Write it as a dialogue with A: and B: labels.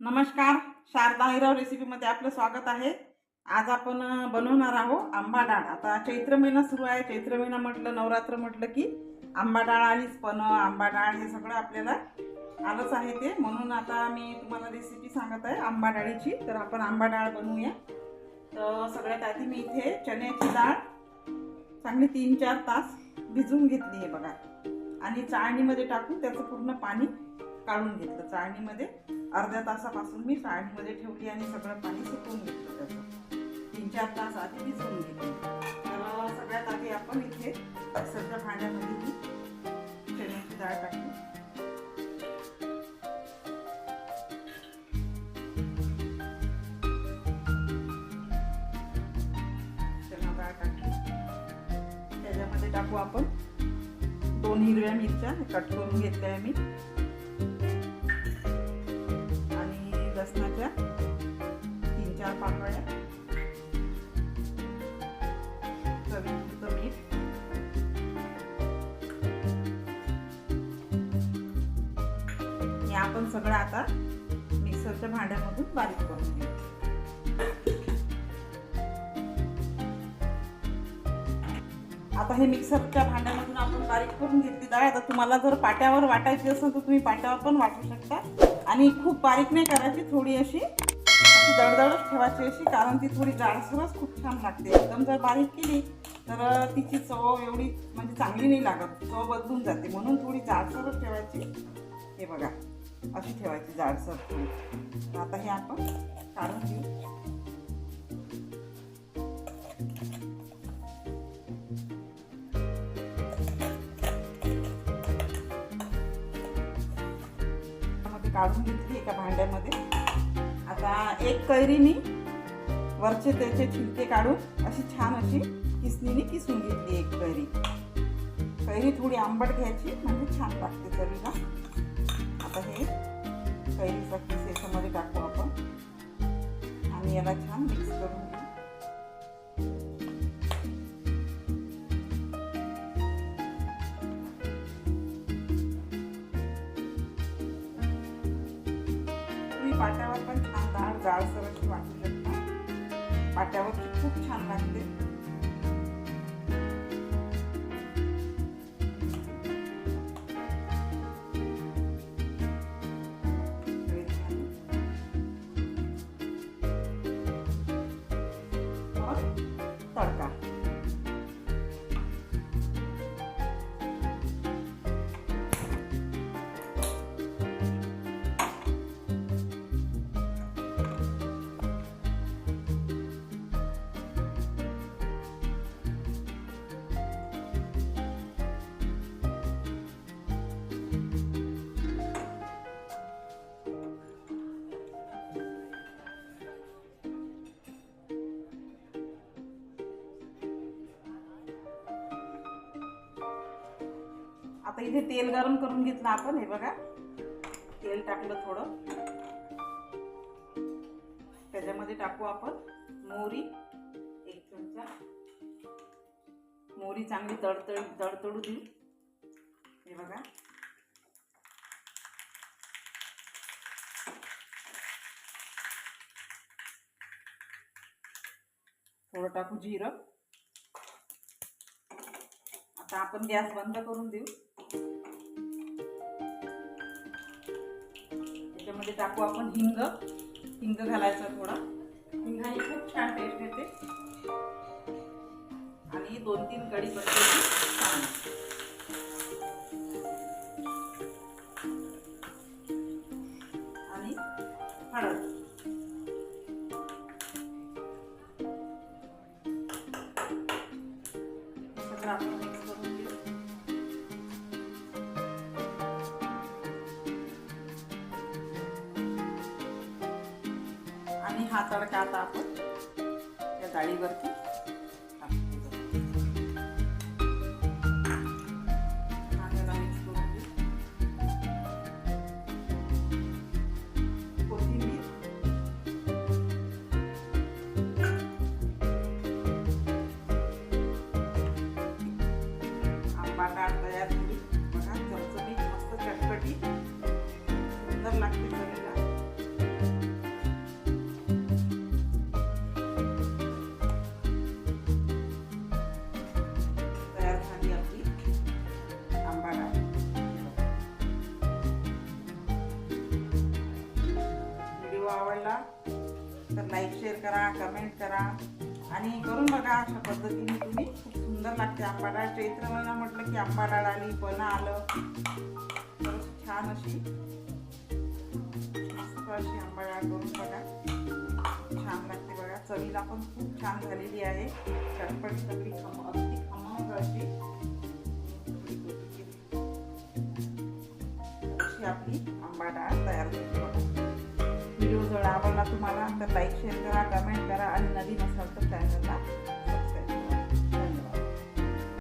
A: नमस्कार, शारदा हिराव रेसिपीमध्ये आपलं स्वागत आहे। आज आपण बनवणार आहोत आंबा डाळ। आता चैत्र महिना सुरू आहे। चैत्र महिना म्हटलं, नवरात्र म्हटलं की आंबा डाळ आलीच। पण आंबा डाळ हे सगळं आपल्याला आलंच आहे ते, म्हणून आता मी तुम्हाला रेसिपी सांगत आहे आंबा डाळीची। तर आपण आंबा डाळ बनवूया। तर सगळ्यात आधी मी इथे चण्याची डाळ चांगली 3-4 तास भिजवून घेतली आहे बघा, आणि चाळणीमध्ये टाकून त्याचं पूर्ण पाणी काढून घेतलं। चाळणीमध्ये अर्ध्या तासापासून मी चाळणीमध्ये ठेवली आणि सगळं पाणी सुकवून घेतलं। त्याचं 3-4 तास आधी भिजवून घेतलं। तर सगळ्यात आधी आपण इथे मिक्सरच्या भांड्यामध्ये ही चण्याची डाळ टाकली। चणा डाळ टाकली, त्याच्यामध्ये टाकू आपण 2 हिरव्या मिरच्या कट करून घेतल्या मी, लसणाच्या 3-4 पाकळ्या, चवीपुरतं मीठ, हे आपण सगळं आता मिक्सरच्या भांड्यामधून बारीक करून घेऊ। आता हे मिक्सरच्या भांड्यामधून आपण बारीक करून घेतली डाळ। आता तुम्हाला जर पाट्यावर वाटायची असेल तर तुम्ही पाट्यावर पण वाटू शकता, आणि खूप बारीक नाही करायची, थोडी अशी दडदडच ठेवायची अशी, कारण ती थोडी जाडसरच खूप छान लागते। एकदम जर बारीक केली तर तिची चव एवढी म्हणजे चांगली नाही लागत, चव बदलून जाते, म्हणून थोडी जाडसरच ठेवायची। हे बघा, अशी ठेवायची जाडसर थोडी। आता हे आपण काढून घेऊ। काढून घेतली एका भांड्यामध्ये। आता एक कैरी मी वरचे त्याचे छिलके काढून अशी छान अशी किसणीने किसून घेतली। एक कैरी थोडी आंबट घ्यायची, म्हणजे छान लागते चवीला। आता हे कैरीचा किस याच्यामध्ये टाकू आपण आणि याला छान मिक्स करून घेऊ। पाट्यावर पण छान डाळ जाडसर अशी वाटू शकता, पाट्यावर खूप छान लागते। और तड़का, आता इथे तेल गरम करून घेतलं आपण। हे बघा, तेल टाकलं थोडं, त्याच्यामध्ये टाकू आपण मोहरी 1 चमचा। मोहरी चांगली तडतडू देऊ। हे बघा, थोडं टाकू जिरं। आता आपण गॅस बंद करून देऊ। त्याच्यामध्ये टाकू आपण हिंग घालायचा थोडा। हिंगाने खूप छान टेस्ट येते, आणि 2-3 कढीपत्त्याची पानं आणि हळद। सगळं आपण मिक्स करून घेऊ। आणि हा तडका आता आपण त्या डाळीवरती चांगला मिक्स करून घेऊ। कोथिंबीर, आंबा डाळ तयार झाली बघा, चमचमीत मस्त चटपटीत सुंदर लागते चवीला। आवडला तर लाईक शेअर करा, कमेंट करा आणि करून बघा. अशा पद्धतीने तुम्ही खूप सुंदर लागते आंबा डाळ. चैत्र महिना म्हटलं की आंबा डाळ आली, पण आलं तर छान अशी मस्त अशी आंबा डाळ करून बघा. छान लागते बघा. चवीला पण खूप छान झालेली आहे. चटपट सगळी अगदी खमंग अशी आपली आंबा डाळ तयार होते बघा. व्हिडिओ जर आवडला तुम्हाला तर लाईक शेअर करा, कमेंट करा आणि नवीन असाल तर चॅनलला